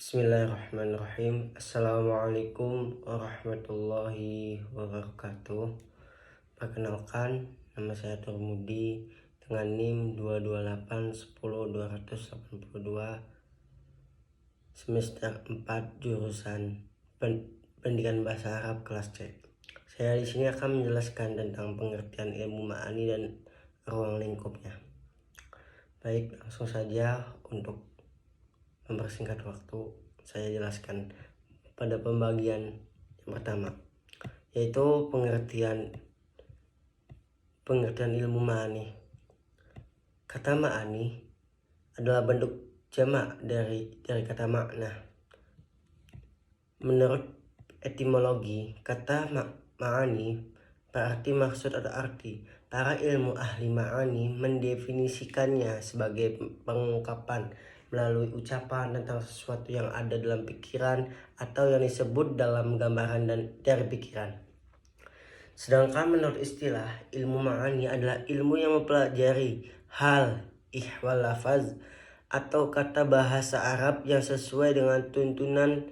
Bismillahirrahmanirrahim. Assalamualaikum warahmatullahi wabarakatuh. Perkenalkan, nama saya Turmudi dengan NIM 228102882, semester 4 jurusan Pendidikan Bahasa Arab kelas C. Saya di sini akan menjelaskan tentang pengertian ilmu ma'ani dan ruang lingkupnya. Baik, langsung saja untuk mempersingkat waktu, saya jelaskan pada pembagian yang pertama, yaitu pengertian ilmu ma'ani. Kata ma'ani adalah bentuk jamak dari kata makna. Menurut etimologi, kata ma'ani berarti maksud atau arti. Para ilmu ahli ma'ani mendefinisikannya sebagai pengungkapan melalui ucapan tentang sesuatu yang ada dalam pikiran atau yang disebut dalam gambaran dan dari pikiran. Sedangkan menurut istilah, ilmu ma'ani adalah ilmu yang mempelajari hal, ihwal lafaz, atau kata bahasa Arab yang sesuai dengan tuntunan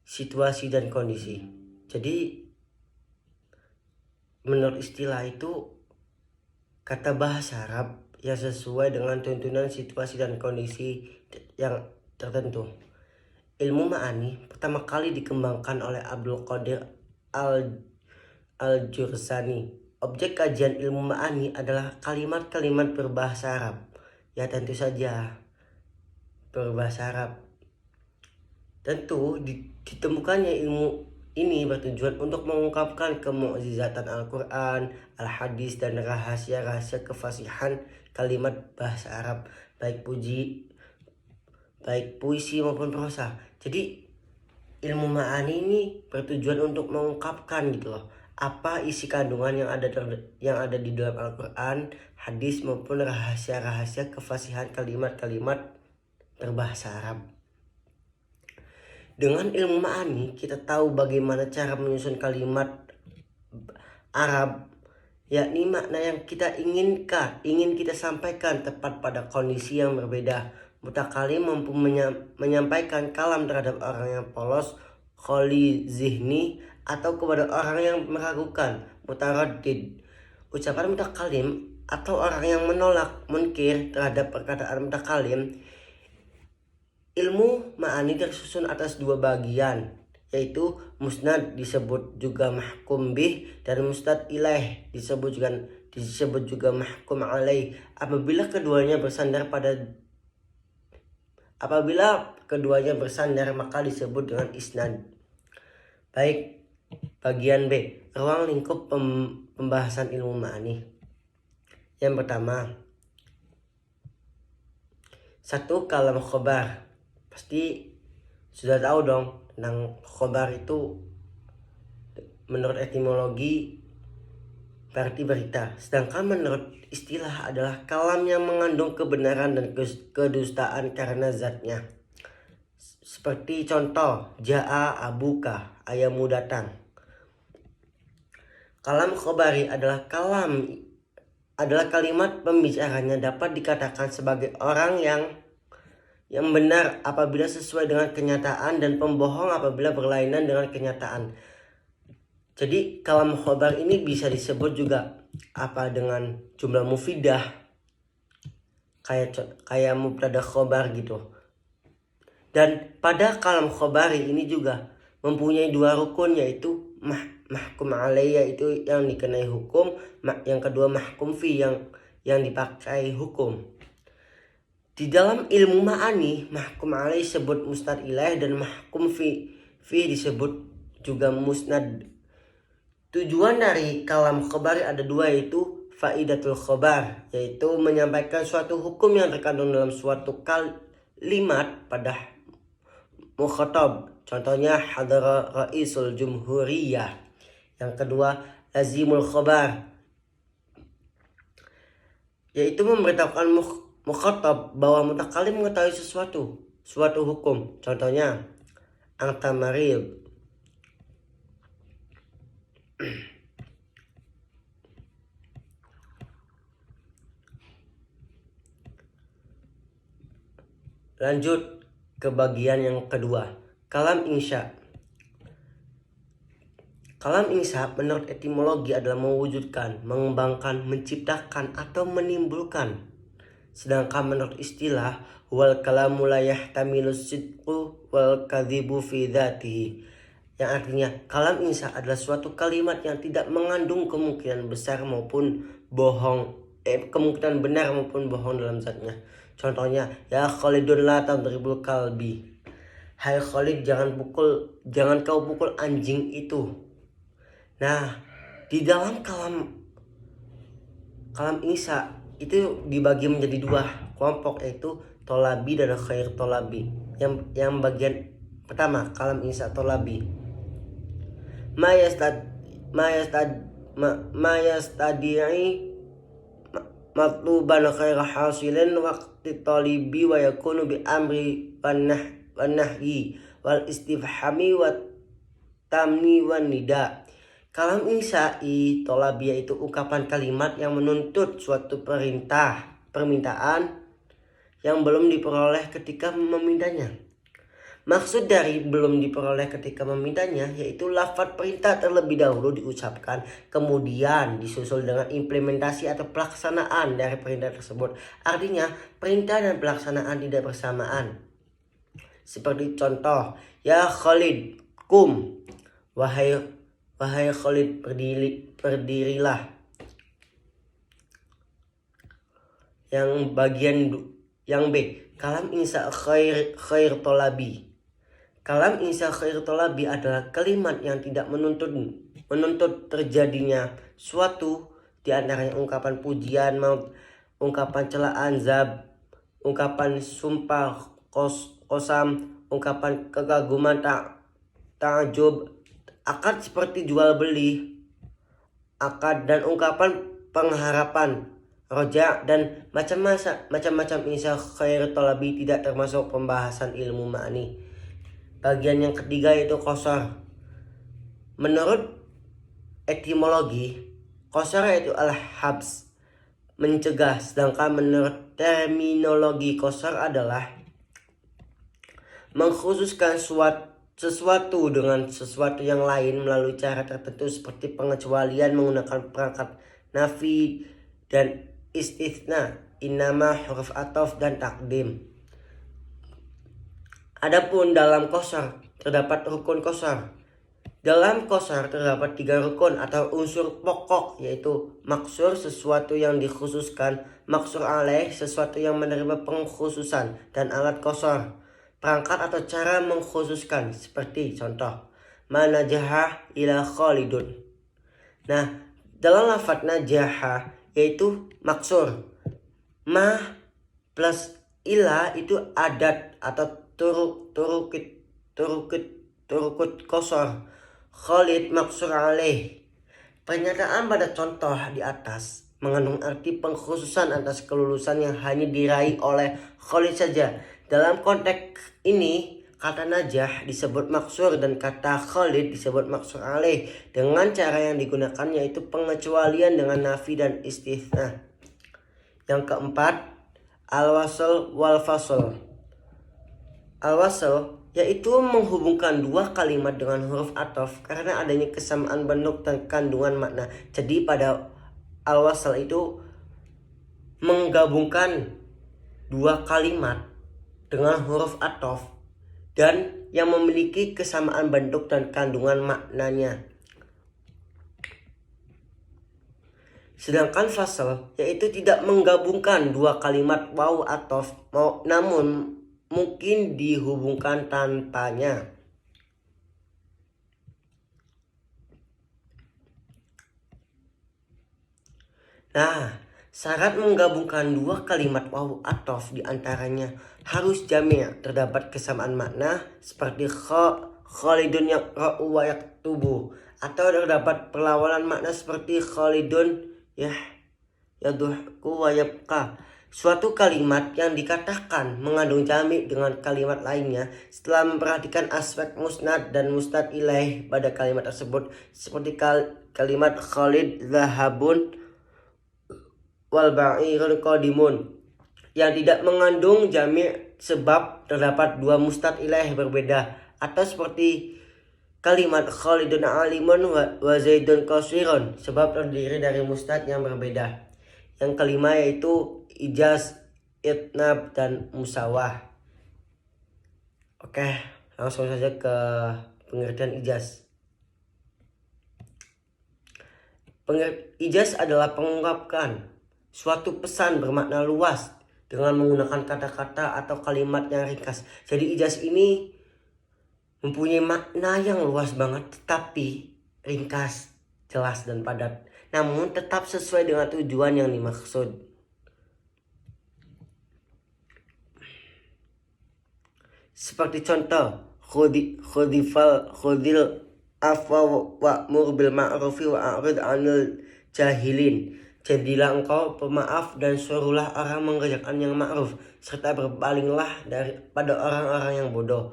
situasi dan kondisi. Jadi menurut istilah itu kata bahasa Arab yang sesuai dengan tuntunan situasi dan kondisi yang tertentu. Ilmu ma'ani pertama kali dikembangkan oleh Abdul Qadir Al-Jursani. Objek kajian ilmu ma'ani adalah kalimat-kalimat berbahasa Arab. Ya tentu saja berbahasa Arab. Tentu ditemukannya ilmu ini bertujuan untuk mengungkapkan kemukjizatan Al-Quran, Al-Hadis, dan rahasia-rahasia kefasihan kalimat bahasa Arab, baik puisi maupun prosa. Jadi ilmu ma'ani ini bertujuan untuk mengungkapkan gitu loh, apa isi kandungan yang ada di dalam Al-Quran, hadis, maupun rahasia-rahasia kefasihan kalimat-kalimat berbahasa Arab. Dengan ilmu ma'ani, kita tahu bagaimana cara menyusun kalimat Arab, yakni makna yang kita ingin kita sampaikan tepat pada kondisi yang berbeda. Mutakalim mampu menyampaikan kalam terhadap orang yang polos, kholi zihni, atau kepada orang yang meragukan, mutaraddid. Ucapan mutakalim atau orang yang menolak, munkir terhadap perkataan mutakalim. Ilmu ma'ani tersusun atas dua bagian, yaitu musnad disebut juga mahkum bih dan mustad ilaih disebut juga mahkum alaih. Apabila keduanya bersandar maka disebut dengan isnad. Baik, bagian B, ruang lingkup pembahasan ilmu ma'ani. Yang pertama, 1. Kalam khobar. Pasti sudah tahu dong tentang khobar itu menurut etimologi berarti berita. Sedangkan menurut istilah adalah kalam yang mengandung kebenaran dan kedustaan karena zatnya. Seperti contoh, ja'a abuka, ayahmu datang. Kalam khobari adalah kalimat pembicaranya dapat dikatakan sebagai orang yang benar apabila sesuai dengan kenyataan dan pembohong apabila berlainan dengan kenyataan. Jadi kalam khobar ini bisa disebut juga dengan jumlah mufidah, kayak mubtada khobar gitu. Dan pada kalam khobari ini juga mempunyai dua rukun, yaitu mahkum alaih, yaitu yang dikenai hukum, yang kedua mahkum fi, yang dipakai hukum. Di dalam ilmu ma'ani, mahkum alaih disebut mustad ilaih dan mahkum fi disebut juga musnad. Tujuan dari kalam khobar ada dua, yaitu faidatul khobar, yaitu menyampaikan suatu hukum yang terkandung dalam suatu kalimat pada mukhatab. Contohnya hadara raisul jumhuriyah. Yang kedua lazimul khobar, yaitu memberitahukan mukhatab bahwa mutakalim mengetahui suatu hukum. Contohnya anta marid. Lanjut ke bagian yang kedua, kalam insya. Kalam insya menurut etimologi adalah mewujudkan, mengembangkan, menciptakan, atau menimbulkan. Sedangkan menurut istilah, wal kalamu la yahtamilu sidqu wal kadhibu fi dzatihi. Yang artinya, kalam insya adalah suatu kalimat yang tidak mengandung kemungkinan besar maupun bohong, kemungkinan benar maupun bohong dalam zatnya. Contohnya, ya Khalidun la tadribul kalbi. Hai Khalid, jangan kau pukul anjing itu. Nah, di dalam kalam insya itu dibagi menjadi dua kelompok, yaitu tolabi dan khair tolabi. Yang bagian pertama, kalam insya tolabi. Mayastadi'i matluban khair hasilin waqti talibi wa yakunu bi amri wan nahyi wal istifhami wa tamni wan nida. Kalam insya'i tolabiyah itu ungkapan kalimat yang menuntut suatu permintaan yang belum diperoleh ketika memintanya. Maksud dari belum diperoleh ketika memintanya yaitu lafaz perintah terlebih dahulu diucapkan, kemudian disusul dengan implementasi atau pelaksanaan dari perintah tersebut. Artinya perintah dan pelaksanaan tidak bersamaan. Seperti contoh, ya Khalid kum, Wahai Khalid, berdirilah. Yang B, kalam insya khair tolabi. Kalam insya khair tolabi adalah kalimat yang tidak menuntut terjadinya suatu, di antaranya ungkapan pujian, ungkapan celaan, zab, ungkapan sumpah, kosam, ungkapan kekaguman, ta'jub, akad seperti jual beli, akad dan ungkapan pengharapan, roja, dan macam-macam insya khair tolabi tidak termasuk pembahasan ilmu ma'ani. Bagian yang ketiga yaitu qasar. Menurut etimologi, qasar yaitu al-habs, mencegah, sedangkan menurut terminologi qasar adalah mengkhususkan sesuatu dengan sesuatu yang lain melalui cara tertentu seperti pengecualian menggunakan perangkat nafi dan istitsna, innama, huruf ataf, dan takdim. Adapun dalam qasar terdapat rukun qasar. Dalam qasar terdapat 3 rukun atau unsur pokok, yaitu maksur, sesuatu yang dikhususkan, maksur alaih, sesuatu yang menerima pengkhususan, dan alat qasar, perangkat atau cara mengkhususkan. Seperti contoh, manajaha ila Khalidun. Nah, dalam lafaz najaha yaitu maksur. Ma plus ila itu adat atau turukut qasar. Khalid maksur alaih. Pernyataan pada contoh di atas mengandung arti pengkhususan atas kelulusan yang hanya diraih oleh Khalid saja. Dalam konteks ini, kata najah disebut maksur dan kata Khalid disebut maksur alaih dengan cara yang digunakan yaitu pengecualian dengan nafi dan istitsna. Yang keempat, al-wasl wal fasl. Al-wasl yaitu menghubungkan dua kalimat dengan huruf ataf karena adanya kesamaan bentuk dan kandungan makna. Jadi pada al-wasl itu menggabungkan dua kalimat dengan huruf ataf dan yang memiliki kesamaan bentuk dan kandungan maknanya. Sedangkan fasl yaitu tidak menggabungkan dua kalimat waw ataf, namun mungkin dihubungkan tanpanya. Nah, syarat menggabungkan dua kalimat waw ataf diantaranya harus jami', terdapat kesamaan makna seperti Khalidun yaqra'u wa yaktubu, atau terdapat perlawanan makna seperti Khalidun yadhku wa yabqa. Suatu kalimat yang dikatakan mengandung jami' dengan kalimat lainnya setelah memperhatikan aspek musnad dan musnad ilaih pada kalimat tersebut, seperti kalimat Khalid zahabun wal ba'irun qadimun, yang tidak mengandung jami' sebab terdapat dua mustad ilaih berbeda, atau seperti kalimat Khalidun alimun wa Zaidun qasirun, sebab terdiri dari mustad yang berbeda. Yang kelima yaitu ijaz, itnab, dan musawah. Oke, langsung saja ke pengertian ijaz. Ijaz adalah pengungkapkan suatu pesan bermakna luas dengan menggunakan kata-kata atau kalimat yang ringkas. Jadi ijaz ini mempunyai makna yang luas banget, tetapi ringkas, jelas, dan padat. Namun tetap sesuai dengan tujuan yang dimaksud. Seperti contoh, khudil afwa wa'mur bil ma'rufi wa'rid 'anil jahilin. Jadilah engkau pemaaf dan suruhlah orang mengerjakan yang ma'ruf, serta berpalinglah daripada orang-orang yang bodoh.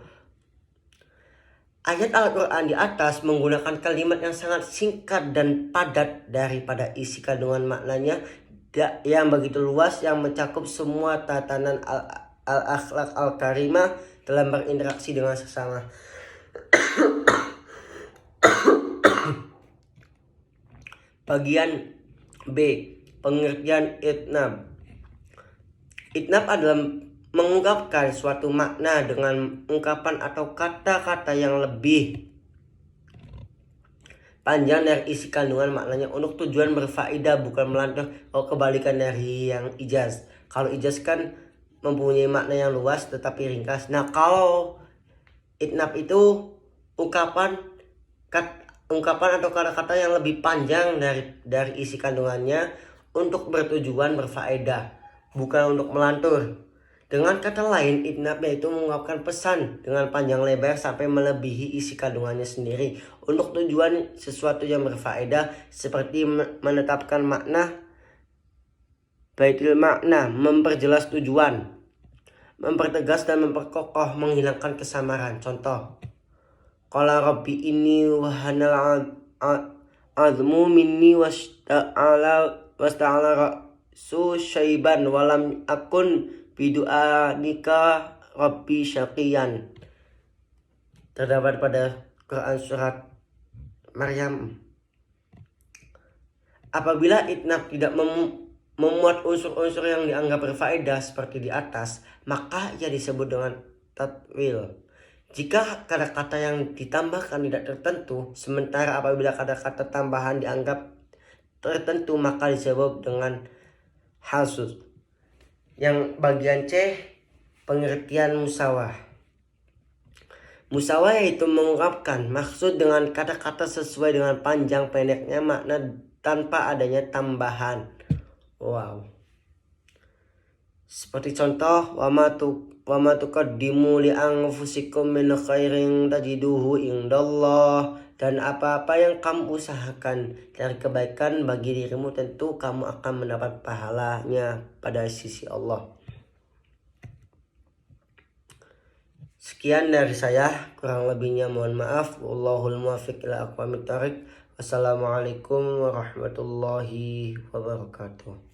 Ayat Al-Quran di atas menggunakan kalimat yang sangat singkat dan padat daripada isi kandungan maknanya yang begitu luas, yang mencakup semua tatanan al-akhlak al-karimah dalam berinteraksi dengan sesama. Bagian B, pengertian itnab. Itnab adalah mengungkapkan suatu makna dengan ungkapan atau kata-kata yang lebih panjang dari isi kandungan maknanya untuk tujuan berfaedah, bukan melantur. Kebalikan dari yang ijaz. Kalau ijaz kan mempunyai makna yang luas tetapi ringkas. Nah, kalau itnab itu ungkapan atau kata-kata yang lebih panjang dari isi kandungannya untuk bertujuan berfaedah, bukan untuk melantur. Dengan kata lain, itnab yaitu mengungkapkan pesan dengan panjang lebar sampai melebihi isi kandungannya sendiri untuk tujuan sesuatu yang berfaedah, seperti menetapkan makna, baitil makna, memperjelas tujuan, mempertegas dan memperkokoh, menghilangkan kesamaran. Contoh, qala rabbi inni wahanal azmu minni wasta'ala ra'su syaiban walam akun bidu'anika rabbi syaqiyan. Terdapat pada Quran surat Maryam. Apabila itnab tidak memuat unsur-unsur yang dianggap berfaedah seperti di atas, maka ia disebut dengan tatwil. Jika kata-kata yang ditambahkan tidak tertentu, sementara apabila kata-kata tambahan dianggap tertentu, maka disebut dengan hasus. Yang bagian C, pengertian musawah. Musawah yaitu mengungkapkan maksud dengan kata-kata sesuai dengan panjang pendeknya makna tanpa adanya tambahan. Wow. Seperti contoh, wa ma tuqaddimu li anfusikum min khairin tajiduhu indallah, dan apa-apa yang kamu usahakan dari kebaikan bagi dirimu tentu kamu akan mendapat pahalanya pada sisi Allah. Sekian dari saya, kurang lebihnya mohon maaf. Wallahul muwaffiq ila aqwamit thoriq. Wassalamualaikum warahmatullahi wabarakatuh.